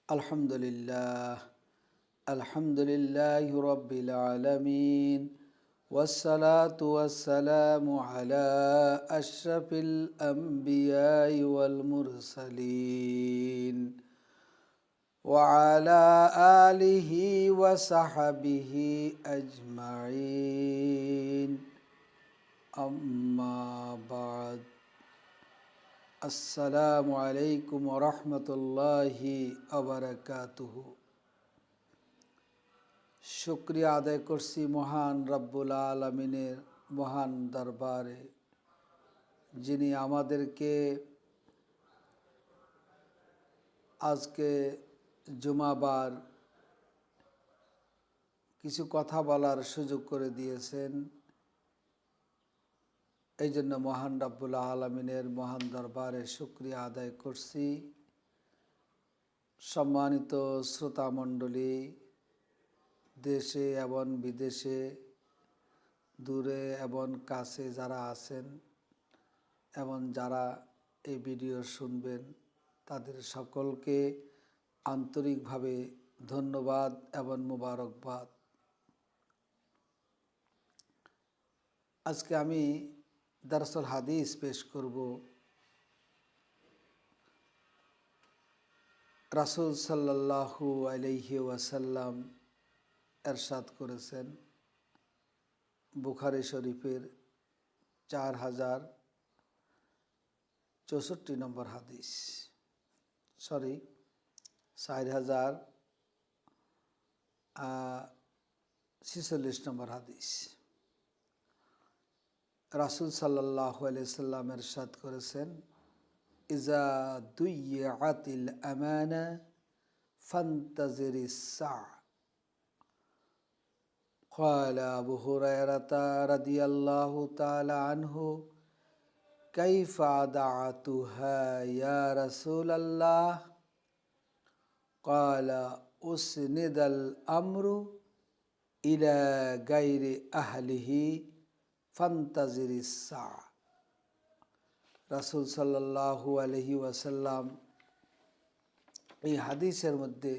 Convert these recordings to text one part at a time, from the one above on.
আলহামদুলিল্লাহ আলহামদুলিল্লাহি রাব্বিল আলামিন ওয়াসসালাতু ওয়াসসালামু আলা আশরাফিল আমবিয়াই ওয়াল মুরসালিন ওয়া আলা আলিহি ওয়া সাহবিহি আজমাইন আম্মা বা'দ। আসসালামু আলাইকুম ওয়া রাহমাতুল্লাহি ওয়া বারাকাতুহু। শুকরিয়া আদায় করছি মহান রব্বুল আলামিনের মহান দরবারে, যিনি আমাদেরকে আজকে জুমাবার কিছু কথা বলার সুযোগ করে দিয়েছেন। এই জন্য মহান রব্বুল আলামিনের মহান দরবারে শুকরিয়া আদায় করছি। সম্মানিত শ্রোতামণ্ডলী, দেশে এবং বিদেশে, দূরে এবং কাছে যারা আছেন এবং যারা এই ভিডিও শুনবেন, তাদের সকলকে আন্তরিকভাবে ধন্যবাদ এবং মোবারকবাদ। আজকে আমি দারসুল হাদিস পেশ করব। রাসূল সাল্লাল্লাহু আলাইহি ওয়াসাল্লাম এরশাদ করেছেন, বুখারী শরীফের 4064 নম্বর হাদিস, 4046 নম্বর হাদিস। রাসূল সাল্লাল্লাহু আলাইহি সাল্লাম এরশাদ করেছেন, ইজা দুইয়াতিল আমানা ফান্তাজিরিস সাআ। قال أبو هريرة رضي الله تعالى عنه كيف أضعتها يا رسول الله؟ قال أسند الأمر إلى غير أهله فانتظر الساعة। রাসূল সাল্লাল্লাহু আলাইহি ওয়াসাল্লাম এই হাদিসের মধ্যে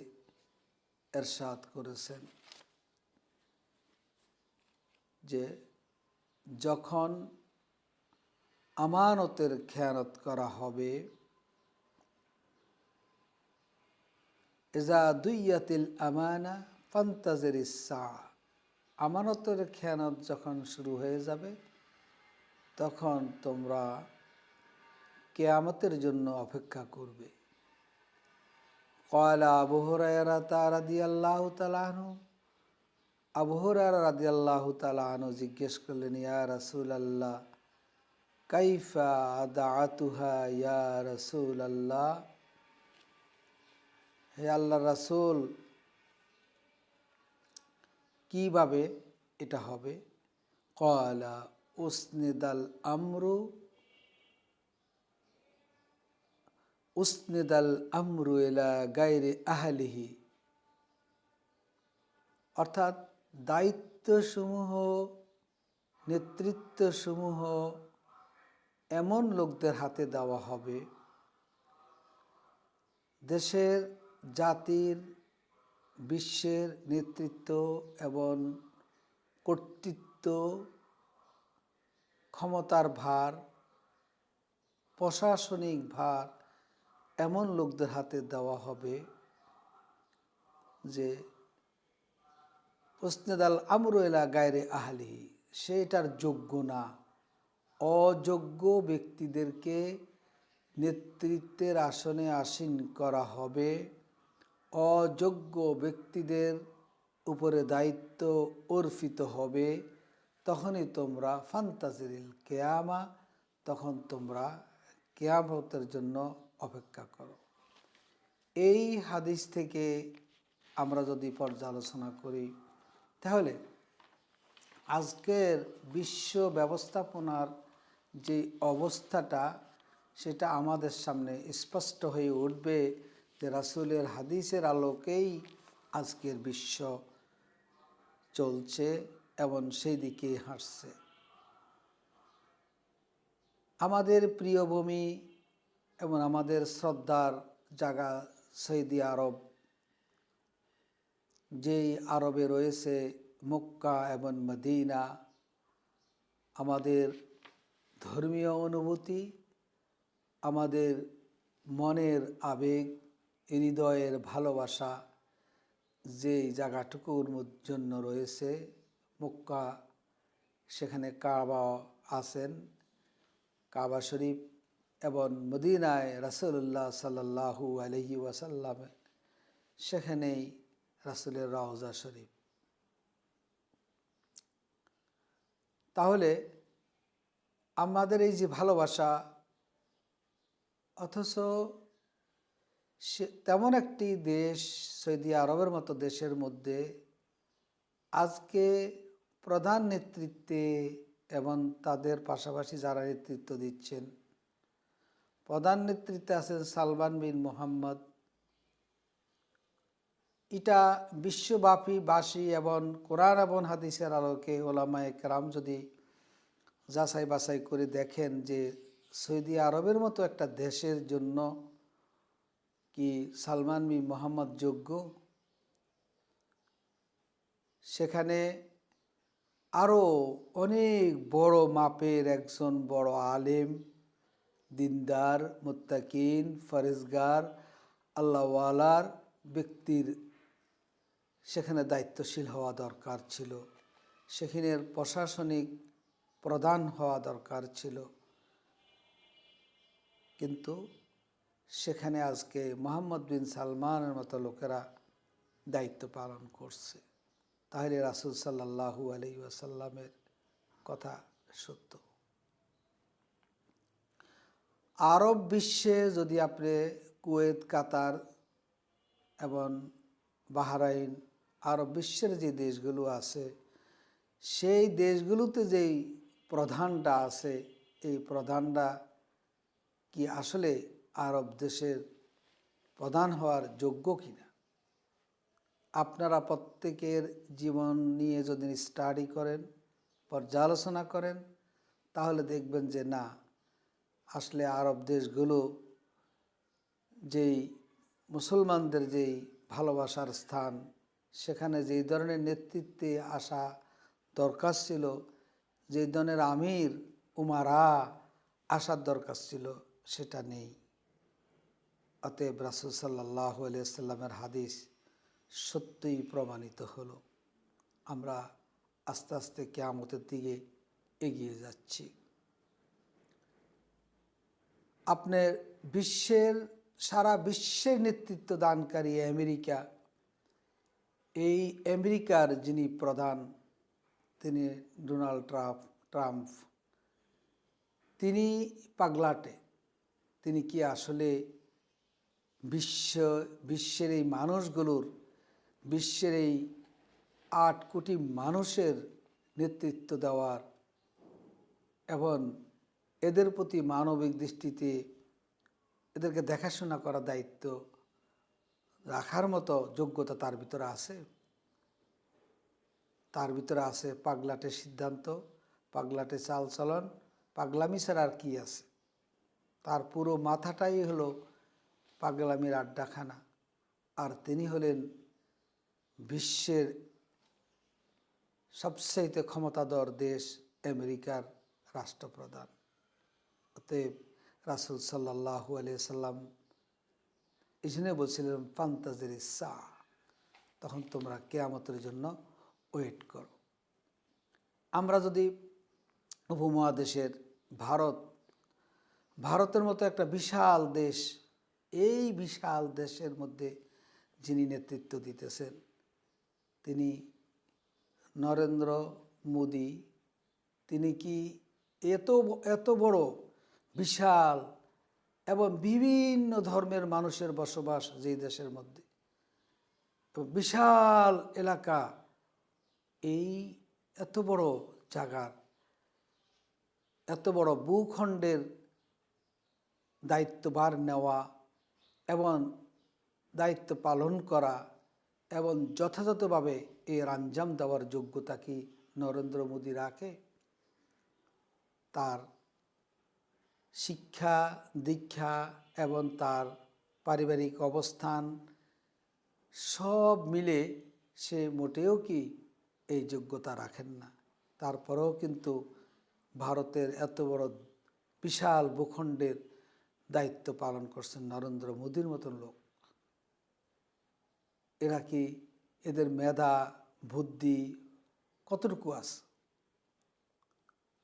এরশাদ করেছেন যে যখন আমানতের খেয়ানত করা হবে, ইজা দুইয়াতিল আমানা ফান্তাজিরিস সাআ, আমানতের খেয়ানত যখন শুরু হয়ে যাবে তখন তোমরা কিয়ামতের জন্য অপেক্ষা করবে। ক্বালা আবু হুরায়রা রাদিয়াল্লাহু তাআলা আনহু, আবু হুরায়রা রাদিয়াল্লাহু তাআলা আনহু জিজ্ঞেস করলেন, ইয়া রাসূলাল্লাহ কাইফা আদাআতুহা ইয়া রাসূলাল্লাহ, হে আল্লাহর রাসূল কিভাবে এটা হবে? ক্বালা উসনিদাল আমরু ইলা গায়রি আহলিহি, অর্থাৎ দায়িত্বসমূহ, নেতৃত্বসমূহ এমন লোকদের হাতে দেওয়া হবে, দেশের, জাতির, বিশ্বের নেতৃত্ব এবং কর্তৃত্ব, ক্ষমতার ভার, প্রশাসনিক ভার এমন লোকদের হাতে দেওয়া হবে যে উসনিদাল আমরু ইলা গায়রি আহলিহি, সে এটার যোগ্য না। অযোগ্য ব্যক্তিদেরকে নেতৃত্বের আসনে আসীন করা হবে, অযোগ্য ব্যক্তিদের উপরে দায়িত্ব অর্পিত হবে। তখনই তোমরা ফান্তাজিরিল কিয়ামা, তখন তোমরা কিয়ামতের জন্য অপেক্ষা করো। এই হাদিস থেকে আমরা যদি পর্যালোচনা করি, তাহলে আজকের বিশ্ব ব্যবস্থাপনার যে অবস্থাটা, সেটা আমাদের সামনে স্পষ্ট হয়ে উঠবে যে রাসূলের হাদিসের আলোকেই আজকের বিশ্ব চলছে এবং সেই দিকে হাঁটছে। আমাদের প্রিয় ভূমি এবং আমাদের শ্রদ্ধার জায়গা সৌদি আরব যেই আরবে রয়েছে মক্কা এবং মদিনা, আমাদের ধর্মীয় অনুভূতি, আমাদের মনের আবেগ, হৃদয়ের ভালোবাসা যেই জায়গাটুকুর জন্য রয়েছে মক্কা, সেখানে কাবা আছেন, কাবা শরীফ, এবং মদিনায় রাসূলুল্লাহ সাল্লাল্লাহু আলাইহি ওয়াসাল্লাম, সেখানেই রাসূলের রওজা শরীফ। তাহলে আমাদের এই যে ভালোবাসা, অথচ তেমন একটি দেশ সৌদি আরবের মতো দেশের মধ্যে আজকে প্রধান নেতৃত্বে এবং তাদের পাশাপাশি যারা নেতৃত্ব দিচ্ছেন, প্রধান নেতৃত্বে আছেন সালমান বিন মোহাম্মদ। এটা বিশ্বব্যাপীবাসী এবং কোরআন এবং হাদিসের আলোকে ওলামায়ে কেরাম যদি যাচাই বাছাই করে দেখেন যে সৌদি আরবের মতো একটা দেশের জন্য কি সালমান বিন মোহাম্মদ যোগ্য, সেখানে আরও অনেক বড় মাপের একজন বড় আলেম, দিনদার, মুত্তাকিন, ফরেজগার, আল্লাহওয়ালার ব্যক্তির সেখানে দায়িত্বশীল হওয়া দরকার ছিল, সেখানের প্রশাসনিক প্রধান হওয়া দরকার ছিল। কিন্তু সেখানে আজকে মোহাম্মদ বিন সালমানের মতো লোকেরা দায়িত্ব পালন করছে। তাহলে রাসূল সাল্লাল্লাহু আলাইহি ওয়াসাল্লামের কথা সত্য। আরব বিশ্বে যদি আপনি কুয়েত, কাতার এবং বাহরাইন, আরব বিশ্বের যে দেশগুলো আছে, সেই দেশগুলোতে যেই প্রধানরা আছে, এই প্রধানরা কি আসলে আরব দেশের প্রধান হওয়ার যোগ্য কিনা? আপনারা প্রত্যেকের জীবন নিয়ে যদি স্টাডি করেন, পর্যালোচনা করেন, তাহলে দেখবেন যে না, আসলে আরব দেশগুলো যেই মুসলমানদের যেই ভালোবাসার স্থান, সেখানে যেই ধরনের নেতৃত্বে আসা দরকার ছিল, যেই ধরনের আমির উমারা আসার দরকার ছিল, সেটা নেই। অতএব রাসূল সাল্লাল্লাহু আলাইহি ওয়াসাল্লামের হাদিস সত্যই প্রমাণিত হলো। আমরা আস্তে আস্তে কিয়ামতের দিকে এগিয়ে যাচ্ছি। আপনার সারা বিশ্বের নেতৃত্ব দানকারী আমেরিকা, এই আমেরিকার যিনি প্রধান, তিনি ডোনাল্ড ট্রাম্প, তিনি পাগলাটে। তিনি কি আসলে বিশ্বের এই মানুষগুলোর, বিশ্বের এই 8 কোটি মানুষের নেতৃত্ব দেওয়ার এবং এদের প্রতি মানবিক দৃষ্টিতে এদেরকে দেখাশোনা করার দায়িত্ব রাখার মতো যোগ্যতা তার ভিতরে আছে? তার ভিতরে আছে পাগলাটের সিদ্ধান্ত, পাগলাটে চালচলন, পাগলামি ছাড়া আর কি আছে? তার পুরো মাথাটাই হলো পাগলামির আড্ডাখানা। আর তিনি হলেন বিশ্বের সবচেয়ে ক্ষমতাধর দেশ আমেরিকার রাষ্ট্রপ্রধান। অতএব রাসূল সাল্লাল্লাহু আলাইহি সাল্লাম এই জন্য বলছিলেন ফান্তাজির সা, তখন তোমরা কিয়ামতের জন্য ওয়েট করো। আমরা যদি উপমহাদেশের ভারতের মতো একটা বিশাল দেশ, এই বিশাল দেশের মধ্যে যিনি নেতৃত্ব দিতেছেন, তিনি নরেন্দ্র মোদি, তিনি কি এত বড় বিশাল এবং বিভিন্ন ধর্মের মানুষের বসবাস যেই দেশের মধ্যে, বিশাল এলাকা, এই এত বড় জায়গার, এত বড় ভূখণ্ডের দায়িত্বভার নেওয়া এবং দায়িত্ব পালন করা এবং যথাযথভাবে এর আঞ্জাম দেওয়ার যোগ্যতা কি নরেন্দ্র মোদি রাখে? তার শিক্ষা, দীক্ষা এবং তার পারিবারিক অবস্থান সব মিলে সে মোটেও কি এই যোগ্যতা রাখেন না। তারপরেও কিন্তু ভারতের এত বড় বিশাল ভূখণ্ডের দায়িত্ব পালন করছেন নরেন্দ্র মোদীর মতন লোক। এরা কি, এদের মেধা বুদ্ধি কতটুকু আছে?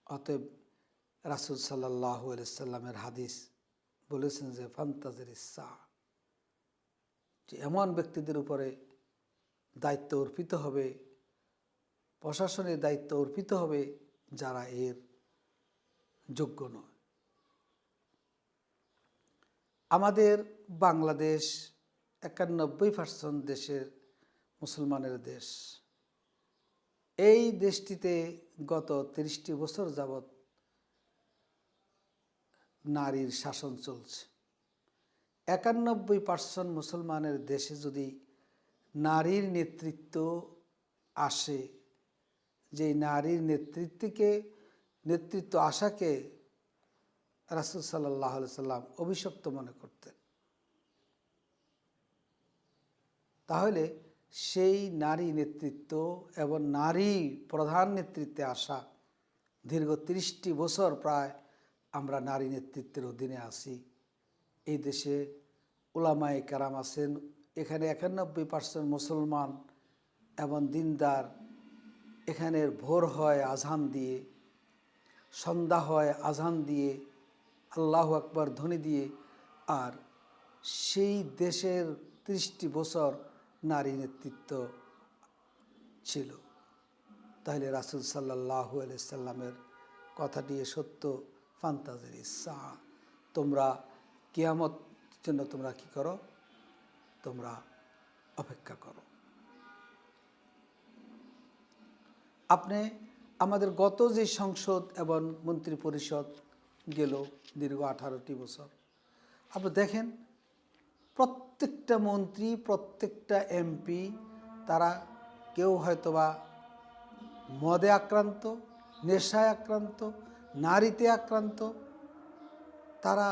অতএব রাসূল সাল্লাল্লাহু আলাইহি সাল্লামের হাদিস বলেছেন যে ফান্তাজির ইসা, যে এমন ব্যক্তিদের উপরে দায়িত্ব অর্পিত হবে, প্রশাসনের দায়িত্ব অর্পিত হবে যারা এর যোগ্য নয়। আমাদের বাংলাদেশ ৯১% দেশের মুসলমানের দেশ। এই দেশটিতে গত ৩০টি বছর যাবৎ নারীর শাসন চলছে। ৯১% মুসলমানের দেশে যদি নারীর নেতৃত্ব আসে, যে নারীর নেতৃত্ব আসাকে রাসূল সাল্লাল্লাহু আলাইহি সাল্লাম অভিশপ্ত মনে করতেন, তাহলে সেই নারী নেতৃত্ব এবং নারী প্রধান নেতৃত্বে আসা দীর্ঘ ৩০টি বছর প্রায় আমরা নারী নেতৃত্বের অধীনে আছি। এই দেশে উলামায়ে কেরাম আছেন, এখানে ৯১% মুসলমান এবং দিনদার। এখানের ভোর হয় আজান দিয়ে, সন্ধ্যা হয় আজান দিয়ে, আল্লাহু আকবার ধ্বনি দিয়ে। আর সেই দেশের ৩০টি বছর নারী নেতৃত্ব ছিল। তাহলে রাসূল সাল্লাল্লাহু আলাইহি সাল্লামের কথাটি সত্য, ফান্তাজির ইসা, তোমরা কিয়ামত জন্য তোমরা কি করো? তোমরা অপেক্ষা করো। আপনি আমাদের গত যে সংসদ এবং মন্ত্রী পরিষদ গেল দীর্ঘ 18টি বছর, আপনি দেখেন প্রত্যেকটা মন্ত্রী, প্রত্যেকটা এমপি, তারা কেউ হয়তোবা মদে আক্রান্ত, নেশায় আক্রান্ত, নারীতে আক্রান্ত, তারা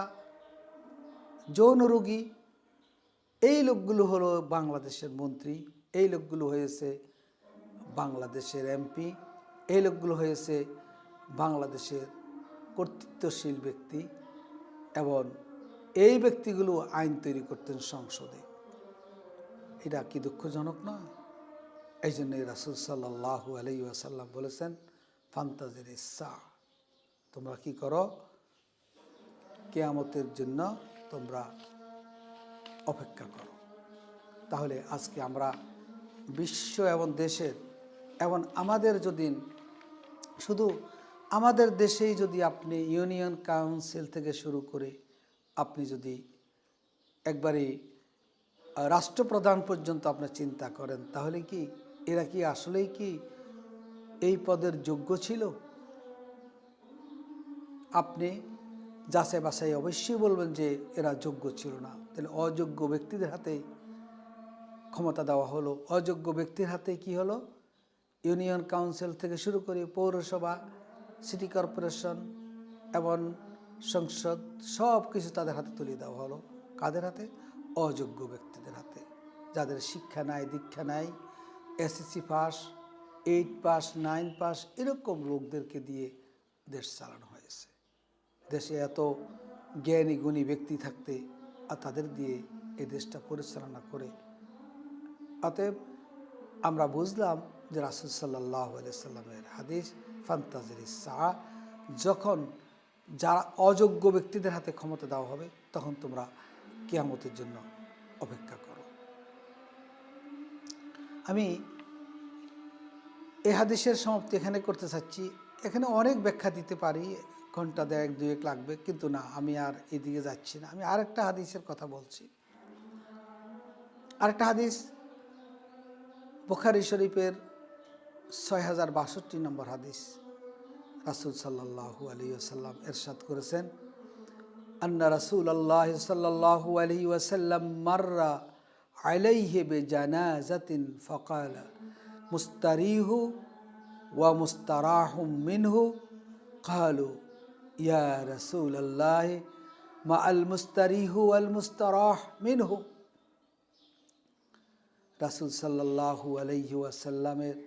যৌন রোগী। এই লোকগুলো হলো বাংলাদেশের মন্ত্রী, এই লোকগুলো হয়েছে বাংলাদেশের এমপি, এই লোকগুলো হয়েছে বাংলাদেশের কর্তৃত্বশীল ব্যক্তি, এবং এই ব্যক্তিগুলো আইন তৈরি করতেন সংসদে। এটা কি দুঃখজনক নয়? এই জন্য রাসূল সাল্লাল্লাহু আলাইহি ওয়াসাল্লাম বলেছেন ফান্তাজির ইসা, তোমরা কি করো? কিয়ামতের জন্য তোমরা অপেক্ষা করো। তাহলে আজকে আমরা বিশ্ব এবং দেশের এবং আমাদের যদি শুধু আমাদের দেশেই যদি আপনি ইউনিয়ন কাউন্সিল থেকে শুরু করে আপনি যদি একবারে রাষ্ট্রপ্রধান পর্যন্ত আপনার চিন্তা করেন, তাহলে কি এরা কি আসলেই কি এই পদের যোগ্য ছিল? আপনি যাচাই বাছাই অবশ্যই বলবেন যে এরা যোগ্য ছিল না। তাহলে অযোগ্য ব্যক্তিদের হাতে ক্ষমতা দেওয়া হলো। অযোগ্য ব্যক্তির হাতে কি হলো? ইউনিয়ন কাউন্সিল থেকে শুরু করে পৌরসভা, সিটি কর্পোরেশন এবং সংসদ সব কিছু তাদের হাতে তুলে দেওয়া হলো। কাদের হাতে? অযোগ্য ব্যক্তিদের হাতে, যাদের শিক্ষা নাই, দীক্ষা নাই, এসএসসি পাস, 8 পাস, 9 পাস, এরকম লোকদেরকে দিয়ে দেশ চালানো হয়েছে। দেশে এত জ্ঞানী গুণী ব্যক্তি থাকতে আর তাদের দিয়ে এই দেশটা পরিচালনা করে। অতএব আমরা বুঝলাম যে রাসূল সাল্লাল্লাহু আলাইহি সাল্লামের হাদিস ফান্তাজির ইসা, যখন যারা অযোগ্য ব্যক্তিদের হাতে ক্ষমতা দেওয়া হবে তখন তোমরা কিয়ামতের জন্য অপেক্ষা করো। আমি এই হাদিসের সমাপ্তি এখানে করতে চাচ্ছি। এখানে অনেক ব্যাখ্যা দিতে পারি, ঘন্টা 1-2 লাগবে, কিন্তু না, আমি আর এদিকে যাচ্ছি না। আমি আরেকটা হাদিসের কথা বলছি। আরেকটা হাদিস বুখারী শরীফের 6062 নম্বর হাদিস। রাসূল সাল্লাল্লাহু আলাইহি ওয়াসাল্লাম ইরশাদ করেছেন, আন্না রাসূলুল্লাহ সাল্লাল্লাহু আলাইহি ওয়াসাল্লাম মাররা আলাইহি বিজানাজাতিন ফাকালা মুস্তারিহু ওয়া মুস্তারাহুম মিনহু ক্বালু ইয়া রাসূলুল্লাহ মা আল মুস্তারিহু ওয়াল মুস্তারাহ মিনহু। রাসূল সাল্লাল্লাহু আলাইহি ওয়াসাল্লামের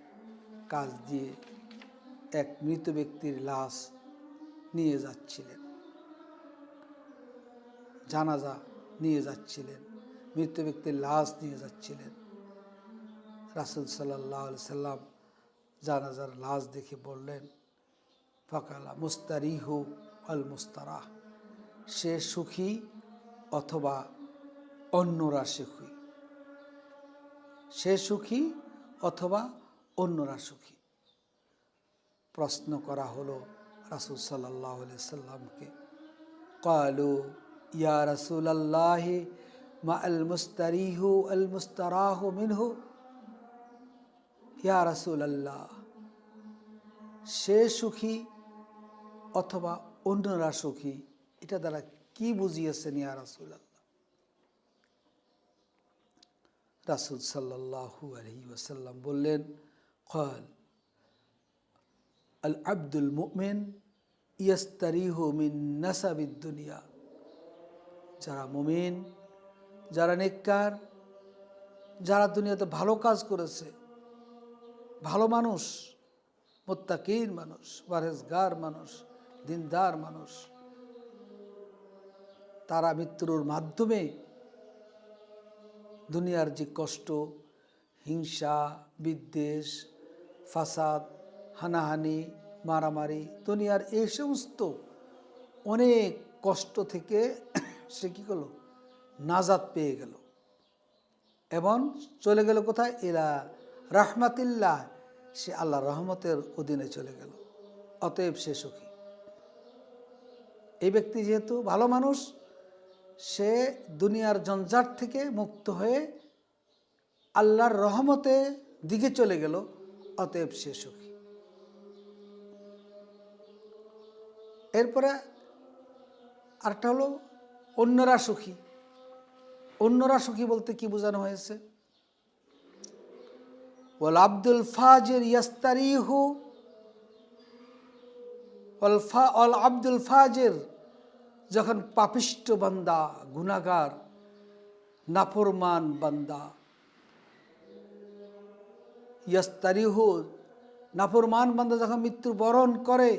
কাছ দিয়ে এক মৃত ব্যক্তির লাশ নিয়ে যাচ্ছিলেন, জানাজা নিয়ে যাচ্ছিলেন, মৃত ব্যক্তির লাশ নিয়ে যাচ্ছিলেন। রাসূল সাল্লাল্লাহু আলাইহি সাল্লাম জানাজার লাশ দেখে বললেন, ফাকালা মুস্তারিহু আল মুস্তারাহ, সে সুখী অথবা অন্যরা সুখী, সে সুখী অথবা অন্যরা সুখী। প্রশ্ন করা হলো রাসূল সাল্লাল্লাহু আলাইহি সাল্লামকে, ক্বালু ইয়া রাসূলাল্লাহ মা আল মুস্তারিহু আল মুস্তারাহু মিনহু, ইয়া রাসূলাল্লাহ, সে সুখী অথবা অন্যরা সুখী, এটা দ্বারা কি বুঝিয়েছেন ইয়া রাসূলুল্লাহ? রাসূল সাল্লাল্লাহু আলাইহি ওয়াসাল্লাম বললেন, ক্বাল আল আব্দুল মুমিন ইয়াস্তারিহু মিন নাসাবিদ দুনিয়া, যারা মুমিন, যারা নেককার, যারা দুনিয়াতে ভালো কাজ করেছে, ভালো মানুষ, মুত্তাকিন মানুষ, পরহেজগার মানুষ, দিনদার মানুষ, তারা মৃত্যুর মাধ্যমে দুনিয়ার যে কষ্ট, হিংসা, বিদ্বেষ, ফাসাদ, হানাহানি, মারামারি, দুনিয়ার এই সমস্ত অনেক কষ্ট থেকে সে কী করলো? নাজাত পেয়ে গেল এবং চলে গেল কোথায়? ইলা রাহমাতিল্লাহ, সে আল্লাহর রহমতের অধীনে চলে গেল, অতএব সে সুখী। এই ব্যক্তি যেহেতু ভালো মানুষ, সে দুনিয়ার জঞ্জাট থেকে মুক্ত হয়ে আল্লাহর রহমতে দিকে চলে গেল, অতএব সে সুখী। এরপরে আরেকটা হলো অন্যরা সুখী। অন্যরা সুখী বলতে কি বোঝানো হয়েছে? ওয়াল আব্দুল ফাজির ইয়াস্তারিহু, ওয়াল আব্দুল ফাজির, যখন পাপিষ্ট বান্দা, গুনাহগার, নাফরমান বান্দা, ইয়াস্তারিহু, নাফরমান বান্দা যখন মৃত্যুবরণ করে,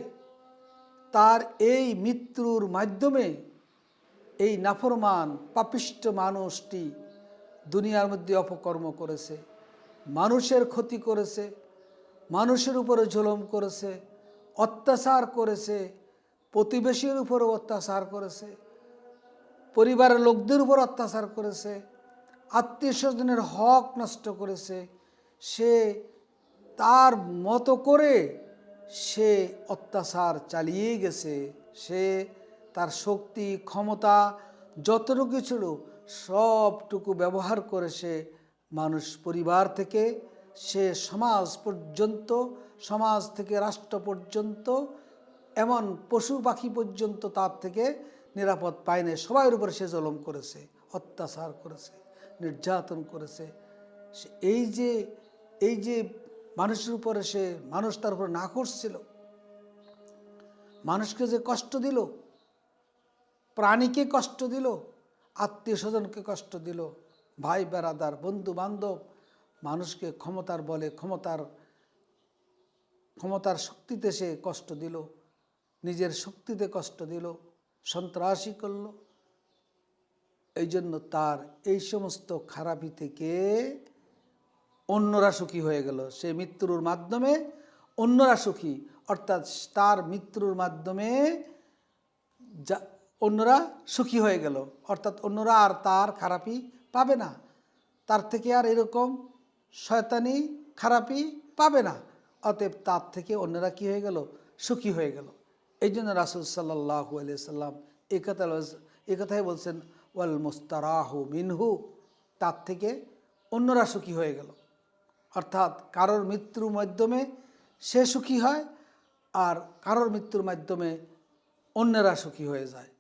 তার এই মৃত্যুর মাধ্যমে এই নাফরমান পাপিষ্ট মানুষটি দুনিয়ার মধ্যে অপকর্ম করেছে, মানুষের ক্ষতি করেছে, মানুষের উপরে জুলুম করেছে, অত্যাচার করেছে, প্রতিবেশীর উপরে অত্যাচার করেছে, পরিবারের লোকদের উপর অত্যাচার করেছে, আত্মীয় স্বজনের হক নষ্ট করেছে, সে তার মতো করে সে অত্যাচার চালিয়ে গেছে, সে তার শক্তি ক্ষমতা যতটুকু ছিল সবটুকু ব্যবহার করে সে মানুষ পরিবার থেকে সে সমাজ পর্যন্ত, সমাজ থেকে রাষ্ট্র পর্যন্ত, এমন পশু পাখি পর্যন্ত তার থেকে নিরাপদ পায় না। সবার উপরে সে জুলুম করেছে, অত্যাচার করেছে, নির্যাতন করেছে। এই যে মানুষের উপরে সে, মানুষ তার উপর না করছিল, মানুষকে যে কষ্ট দিল, প্রাণীকে কষ্ট দিল, আত্মীয় স্বজনকে কষ্ট দিল, ভাই বেরাদার, বন্ধু বান্ধব, মানুষকে ক্ষমতার বলে, ক্ষমতার শক্তিতে সে কষ্ট দিল, নিজের শক্তিতে কষ্ট দিল, সন্ত্রাসী করল। এই জন্য তার এই সমস্ত খারাপি থেকে অন্যরা সুখী হয়ে গেল। সে মৃত্যুর মাধ্যমে অন্যরা সুখী, অর্থাৎ তার মৃত্যুর মাধ্যমে অন্যরা সুখী হয়ে গেল, অর্থাৎ অন্যরা আর তার খারাপি পাবে না, তার থেকে আর এরকম শয়তানি খারাপি পাবে না, অতএব তার থেকে অন্যরা কি হয়ে গেল? সুখী হয়ে গেল। এই জন্য রাসূল সাল্লাল্লাহু আলাইহি সাল্লাম এই কথাই বলছেন, ওয়াল মুস্তারাহু মিনহু, তার থেকে অন্যরা সুখী হয়ে গেল। অর্থাৎ কারোর মৃত্যুর মাধ্যমে সে সুখী হয় আর কারোর মৃত্যুর মাধ্যমে অন্যরা সুখী হয়ে যায়।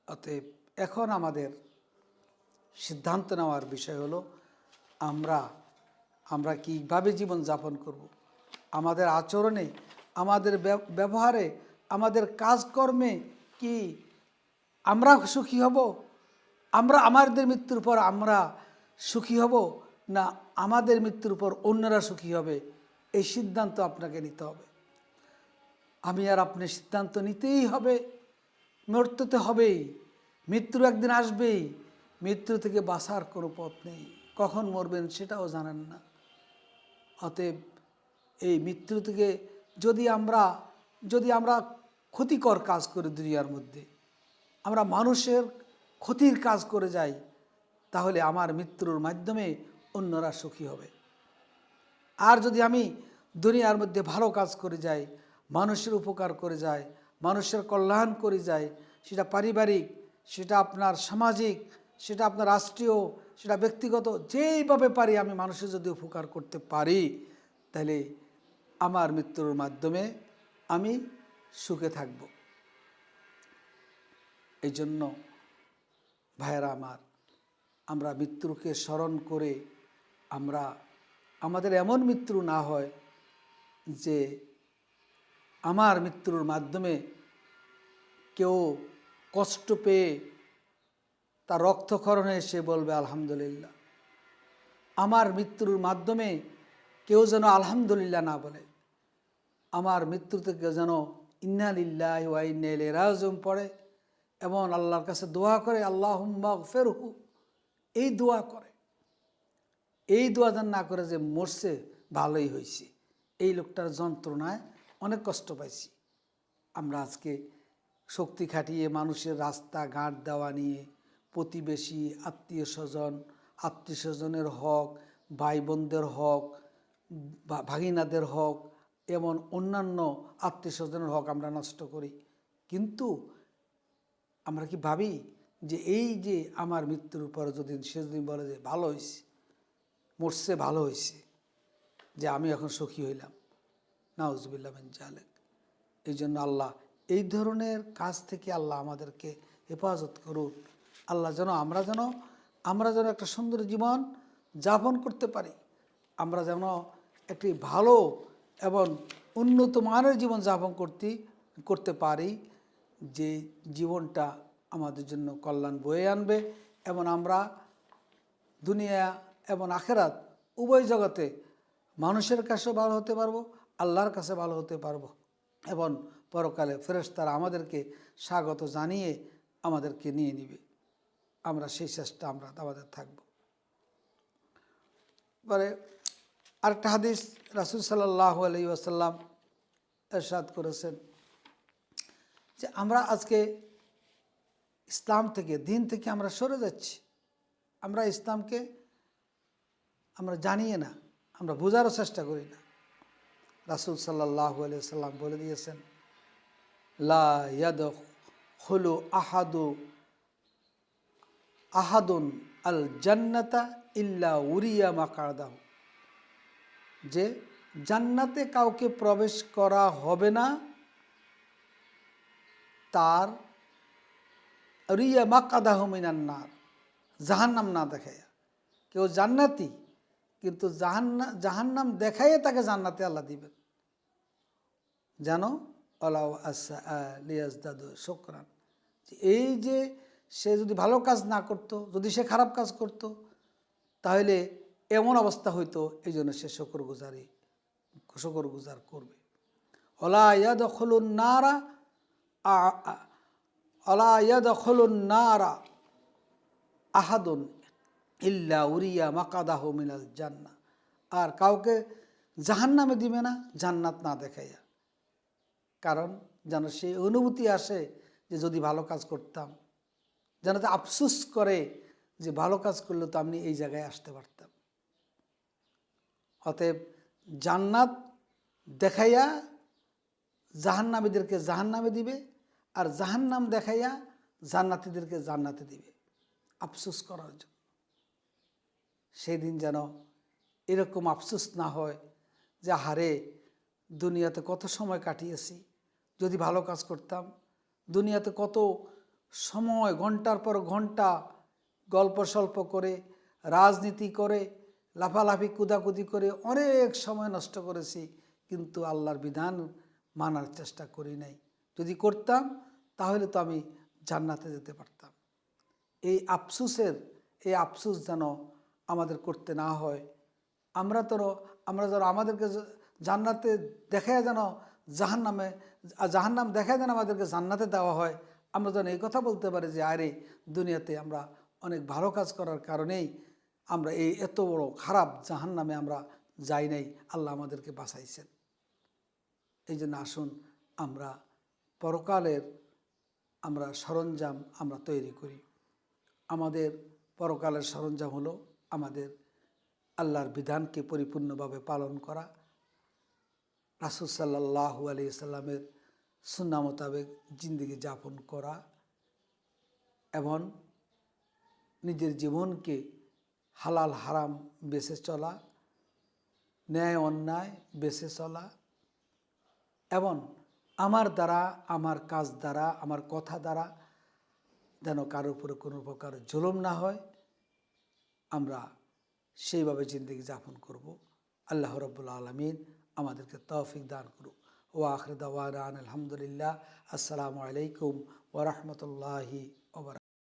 অতএব এখন আমাদের সিদ্ধান্ত নেওয়ার বিষয় হলো আমরা কীভাবে জীবন যাপন করব, আমাদের আচরণে, আমাদের ব্যবহারে, আমাদের কাজকর্মে কি আমরা সুখী হব, আমাদের মৃত্যুর পর আমরা সুখী হব, না আমাদের মৃত্যুর পর অন্যরা সুখী হবে, এই সিদ্ধান্ত আপনাকে নিতে হবে। আমি আর আপনি সিদ্ধান্ত নিতেই হবে, মরতে হবেই, মৃত্যু একদিন আসবেই, মৃত্যু থেকে বাঁচার কোনো পথ নেই, কখন মরবেন সেটাও জানেন না। অতএব এই মৃত্যু থেকে যদি আমরা ক্ষতিকর কাজ করি দুনিয়ার মধ্যে, আমরা মানুষের ক্ষতির কাজ করে যাই, তাহলে আমার মৃত্যুর মাধ্যমে অন্যরা সুখী হবে। আর যদি আমি দুনিয়ার মধ্যে ভালো কাজ করে যাই, মানুষের উপকার করে যাই, মানুষের কল্যাণ করে যাই, সেটা পারিবারিক, সেটা আপনার সামাজিক, সেটা আপনার রাষ্ট্রীয়, সেটা ব্যক্তিগত, যেইভাবে পারি আমি মানুষের যদি উপকার করতে পারি, তাহলে আমার মৃত্যুর মাধ্যমে আমি সুখে থাকব। এই জন্য ভাইয়েরা আমার, আমরা মৃত্যুকে স্মরণ করে আমাদের এমন মৃত্যু না হয় যে আমার মৃত্যুর মাধ্যমে কেউ কষ্ট পেয়ে তার রক্তক্ষরণে সে বলবে আলহামদুলিল্লাহ। আমার মৃত্যুর মাধ্যমে কেউ যেন আলহামদুলিল্লাহ না বলে, আমার মৃত্যু থেকে যেন ইন্না লিল্লাহি ওয়া ইন্না ইলাইহি রাজিউন পড়ে এবং আল্লাহর কাছে দোয়া করে আল্লাহুম্মা গফিরহু, এই দোয়া করে। এই দোয়া যেন না করে যে মরছে ভালোই হয়েছে, এই লোকটার যন্ত্রণায় অনেক কষ্ট পাইছি। আমরা আজকে শক্তি খাটিয়ে মানুষের রাস্তাঘাট দেওয়া নিয়ে প্রতিবেশী, আত্মীয় স্বজনের হক, ভাই বোনদের হক, ভাগিনাদের হক, এমন অন্যান্য আত্মীয় স্বজনের হক আমরা নষ্ট করি। কিন্তু আমরা কি ভাবি যে এই যে আমার মৃত্যুর পর যদি সে যদি বলে যে ভালো হয়েছে, মরছে ভালো হয়েছে, যে আমি এখন সুখী হইলাম, নাউজুবিল্লাহ মিন যালিক। এই জন্য আল্লাহ এই ধরনের কাজ থেকে আল্লাহ আমাদেরকে হেফাজত করুন। আল্লাহ যেন আমরা যেন একটা সুন্দর জীবন যাপন করতে পারি, আমরা যেন একটি ভালো এবং উন্নত মানের জীবন যাপন করতে পারি, যে জীবনটা আমাদের জন্য কল্যাণ বয়ে আনবে এবং আমরা দুনিয়া এবং আখেরাত উভয় জগতে মানুষের কাছেও ভালো হতে পারবো, আল্লাহর কাছে ভালো হতে পারবো এবং পরকালে ফেরেশতারা আমাদেরকে স্বাগত জানিয়ে আমাদেরকে নিয়ে নিবে। আমরা সেই চেষ্টা আমাদের থাকব। পরে আরেকটা হাদিস রাসূল সাল্লাল্লাহু আলাইহি ওয়াসাল্লাম ইরশাদ করেছেন যে আমরা আজকে ইসলাম থেকে, দিন থেকে আমরা সরে যাচ্ছি। আমরা ইসলামকে আমরা জানিয়ে না, আমরা বোঝারও চেষ্টা করি না। রাসূল সাল্লাল্লাহু আলাইহি ওয়াসাল্লাম বলে দিয়েছেন, লা ইয়াদখুলু আহাদুন আল জান্নাতা ইল্লা উরিয়া মাকাদাহু, যে জান্নাতে কাউকে প্রবেশ করা হবে না তার উরিয়া মাকাদাহু মিনান নার, জাহান্নাম না দেখাইয়া। কেউ জান্নাতি কিন্তু জাহান্নাম দেখাইয়া তাকে জান্নাতে আল্লাহ দিবেন, জানো আলাউ আসা লিয়াজদাদু শুকরান। এই যে সে যদি ভালো কাজ না করত, যদি সে খারাপ কাজ করত, তাহলে এমন অবস্থা হইতো, এই জন্য সে শুকরগুজার করবে। ওলা ইয়াদখুলুন নারা ওলা ইয়াদখুলুন নারা আহাদুন ইল্লা উরিয়া মাকাদাহু মিনাল জান্নাহ, আর কাউকে জাহান্নামে দিবে না জান্নাত না দেখাইয়া। কারণ যেন সেই অনুভূতি আসে যে যদি ভালো কাজ করতাম, যেন তো আফসোস করে যে ভালো কাজ করলে তো আমি এই জায়গায় আসতে পারতাম। অতএব জান্নাত দেখাইয়া জাহান্নামীদেরকে জাহান্নামে দিবে, আর জাহান্নাম দেখাইয়া জান্নাতীদেরকে জান্নাতে দিবে, আফসোস করার জন্য। সেই দিন যেন এরকম আফসোস না হয় যে হারে দুনিয়াতে কত সময় কাটিয়েছি, যদি ভালো কাজ করতাম। দুনিয়াতে কত সময়, ঘন্টার পর ঘন্টা গল্প সল্প করে, রাজনীতি করে, লাফালাফি কুদাকুদি করে অনেক সময় নষ্ট করেছি, কিন্তু আল্লাহর বিধান মানার চেষ্টা করি নাই। যদি করতাম তাহলে তো আমি জান্নাতে যেতে পারতাম। এই আফসোস যেন আমাদের করতে না হয়, আমরা যেন আমাদেরকে জান্নাতে দেখায় যেন জাহান্নাম দেখায় যেন আমাদেরকে জান্নাতে দেওয়া হয়, আমরা যেন এই কথা বলতে পারি যে আরে দুনিয়াতে আমরা অনেক ভালো কাজ করার কারণেই আমরা এই এত বড় খারাপ জাহান্নামে আমরা যাই নাই, আল্লাহ আমাদেরকে বাঁচাইছেন। এই জন্য আসুন আমরা পরকালের আমরা সরঞ্জাম আমরা তৈরি করি। আমাদের পরকালের সরঞ্জাম হলো আমাদের আল্লাহর বিধানকে পরিপূর্ণভাবে পালন করা, রাসূল সাল্লাল্লাহু আলাইহি সাল্লামের সুন্নাহ মোতাবেক জিন্দেগি যাপন করা এবং নিজের জীবনকে হালাল হারাম বেছে চলা, ন্যায় অন্যায় বেছে চলা এবং আমার দ্বারা, আমার কাজ দ্বারা, আমার কথা দ্বারা যেন কারোর উপরে কোনো প্রকার জুলুম না হয়, আমরা সেইভাবে জিন্দেগি যাপন করব। আল্লাহ রাব্বুল আলামিন আমাদেরকে তৌফিক দান করুক। ওয়া আখির দাওয়ানা আলহামদুলিল্লাহ। আসসালামু আলাইকুম ওয়া রাহমাতুল্লাহি